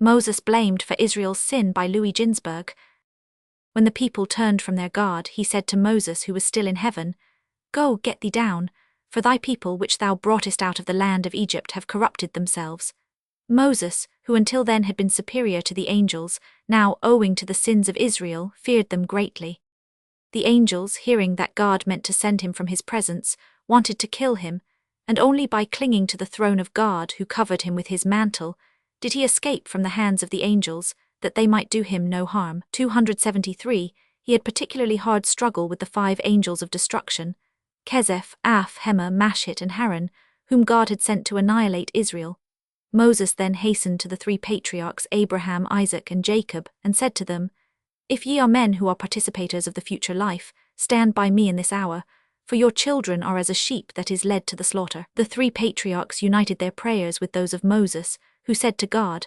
Moses blamed for Israel's sin by Ginzberg. When the people turned from their God, he said to Moses, who was still in heaven, "Go, get thee down, for thy people which thou broughtest out of the land of Egypt have corrupted themselves." Moses, who until then had been superior to the angels, now, owing to the sins of Israel, feared them greatly. The angels, hearing that God meant to send him from his presence, wanted to kill him, and only by clinging to the throne of God, who covered him with his mantle, did he escape from the hands of the angels, that they might do him no harm. 273. He had particularly hard struggle with the 5 angels of destruction, Kezeph, Aph, Hema, Mashit, and Haran, whom God had sent to annihilate Israel. Moses then hastened to the 3 patriarchs Abraham, Isaac, and Jacob, and said to them, "If ye are men who are participators of the future life, stand by me in this hour, for your children are as a sheep that is led to the slaughter." The 3 patriarchs united their prayers with those of Moses, who said to God,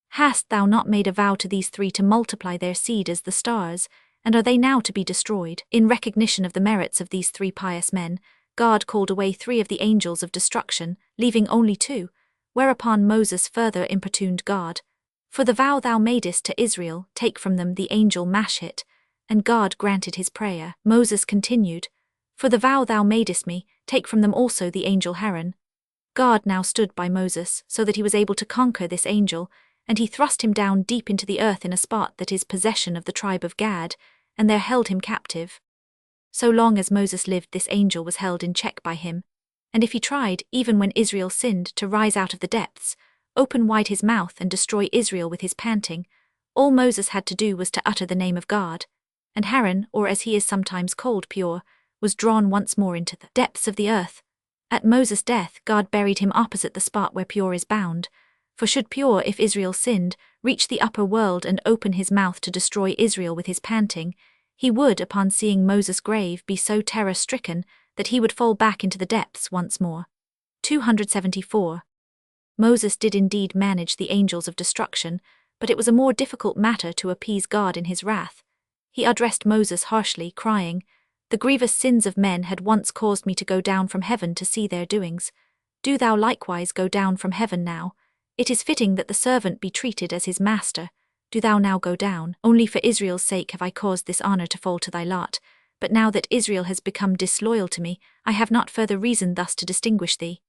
"Hast thou not made a vow to these 3 to multiply their seed as the stars, and are they now to be destroyed?" In recognition of the merits of these 3 pious men, God called away 3 of the angels of destruction, leaving only 2, whereupon Moses further importuned God, "For the vow thou madest to Israel, take from them the angel Mashit," and God granted his prayer. Moses continued, "For the vow thou madest me, take from them also the angel Haran." God now stood by Moses, so that he was able to conquer this angel, and he thrust him down deep into the earth in a spot that is possession of the tribe of Gad, and there held him captive. So long as Moses lived, this angel was held in check by him, and if he tried, even when Israel sinned, to rise out of the depths, open wide his mouth and destroy Israel with his panting, all Moses had to do was to utter the name of God, and Haran, or as he is sometimes called, Pure, was drawn once more into the depths of the earth. At Moses' death, God buried him opposite the spot where Pure is bound, for should Pure, if Israel sinned, reach the upper world and open his mouth to destroy Israel with his panting, he would, upon seeing Moses' grave, be so terror-stricken that he would fall back into the depths once more. 274. Moses did indeed manage the angels of destruction, but it was a more difficult matter to appease God in his wrath. He addressed Moses harshly, crying, "The grievous sins of men had once caused me to go down from heaven to see their doings. Do thou likewise go down from heaven now. It is fitting that the servant be treated as his master. Do thou now go down. Only for Israel's sake have I caused this honor to fall to thy lot. But now that Israel has become disloyal to me, I have not further reason thus to distinguish thee."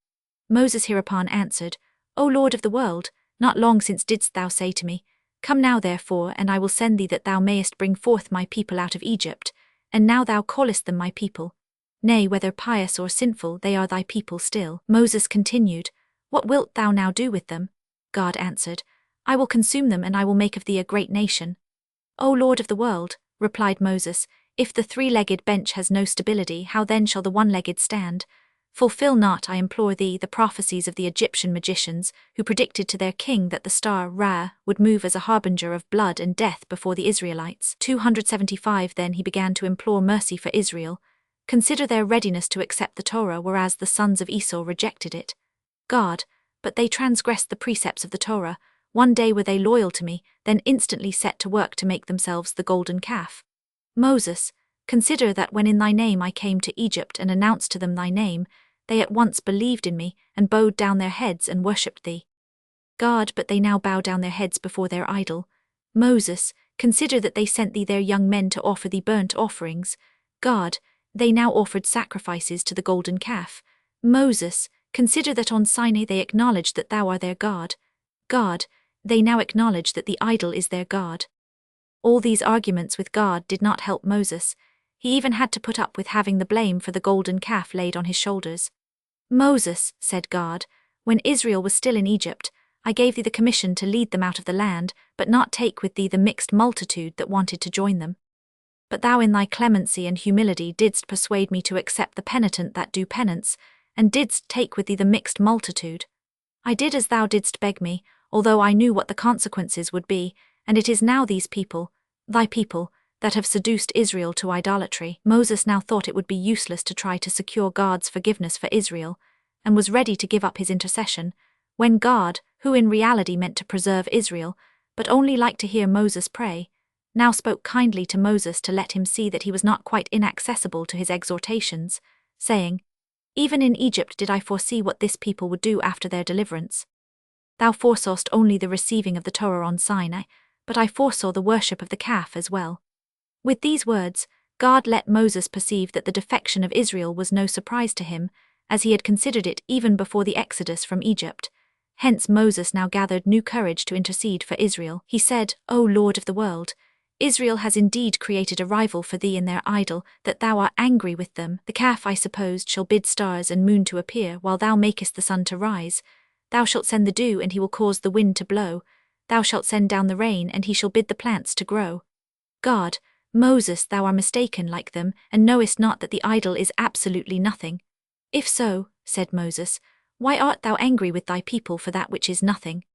Moses hereupon answered, "O Lord of the world, not long since didst thou say to me, Come now therefore, and I will send thee that thou mayest bring forth my people out of Egypt, and now thou callest them my people. Nay, whether pious or sinful, they are thy people still." Moses continued, "What wilt thou now do with them?" God answered, "I will consume them, and I will make of thee a great nation." "O Lord of the world," replied Moses, "if the 3-legged bench has no stability, how then shall the 1-legged stand? Fulfill not, I implore thee, the prophecies of the Egyptian magicians, who predicted to their king that the star Ra would move as a harbinger of blood and death before the Israelites. 275. Then he began to implore mercy for Israel. "Consider their readiness to accept the Torah, whereas the sons of Esau rejected it. God, but they transgressed the precepts of the Torah. One day were they loyal to me, then instantly set to work to make themselves the golden calf. Moses, consider that when in thy name I came to Egypt and announced to them thy name, they at once believed in me, and bowed down their heads and worshipped thee. God, but they now bow down their heads before their idol. Moses, consider that they sent thee their young men to offer thee burnt offerings. God, they now offered sacrifices to the golden calf. Moses, consider that on Sinai they acknowledged that thou art their God. God, they now acknowledge that the idol is their God." All these arguments with God did not help Moses. He even had to put up with having the blame for the golden calf laid on his shoulders. "Moses," said God, "when Israel was still in Egypt, I gave thee the commission to lead them out of the land, but not take with thee the mixed multitude that wanted to join them. But thou in thy clemency and humility didst persuade me to accept the penitent that do penance, and didst take with thee the mixed multitude. I did as thou didst beg me, although I knew what the consequences would be, and it is now these people, thy people, that have seduced Israel to idolatry." Moses now thought it would be useless to try to secure God's forgiveness for Israel, and was ready to give up his intercession, when God, who in reality meant to preserve Israel, but only liked to hear Moses pray, now spoke kindly to Moses to let him see that he was not quite inaccessible to his exhortations, saying, "Even in Egypt did I foresee what this people would do after their deliverance. Thou foresawest only the receiving of the Torah on Sinai, but I foresaw the worship of the calf as well. With these words, God let Moses perceive that the defection of Israel was no surprise to him, as he had considered it even before the exodus from Egypt. Hence Moses now gathered new courage to intercede for Israel. He said, O Lord of the world, Israel has indeed created a rival for thee in their idol, that thou art angry with them. The calf, I supposed, shall bid stars and moon to appear, while thou makest the sun to rise. Thou shalt send the dew, and he will cause the wind to blow. Thou shalt send down the rain, and he shall bid the plants to grow. God, Moses, thou art mistaken like them, and knowest not that the idol is absolutely nothing. If so, said Moses, why art thou angry with thy people for that which is nothing?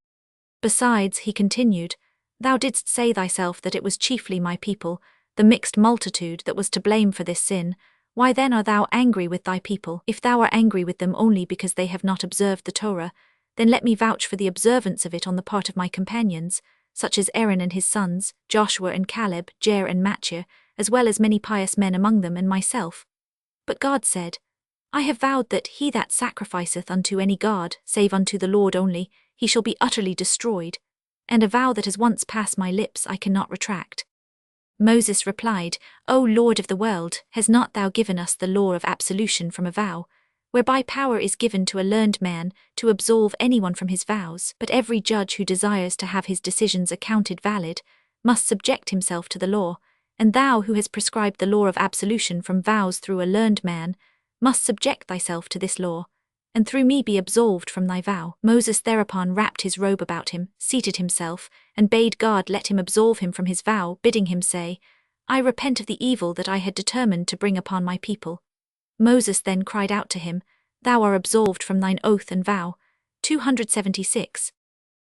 Besides, he continued, thou didst say thyself that it was chiefly my people, the mixed multitude, that was to blame for this sin. Why then art thou angry with thy people? If thou art angry with them only because they have not observed the Torah, then let me vouch for the observance of it on the part of my companions, such as Aaron and his sons, Joshua and Caleb, Jer and Machir, as well as many pious men among them and myself. But God said, I have vowed that he that sacrificeth unto any god, save unto the Lord only, he shall be utterly destroyed, and a vow that has once passed my lips I cannot retract. Moses replied, O Lord of the world, hast not thou given us the law of absolution from a vow, whereby power is given to a learned man to absolve anyone from his vows, but every judge who desires to have his decisions accounted valid must subject himself to the law, and thou who hast prescribed the law of absolution from vows through a learned man, must subject thyself to this law, and through me be absolved from thy vow. Moses thereupon wrapped his robe about him, seated himself, and bade God let him absolve him from his vow, bidding him say, I repent of the evil that I had determined to bring upon my people. Moses then cried out to him, Thou art absolved from thine oath and vow. 276.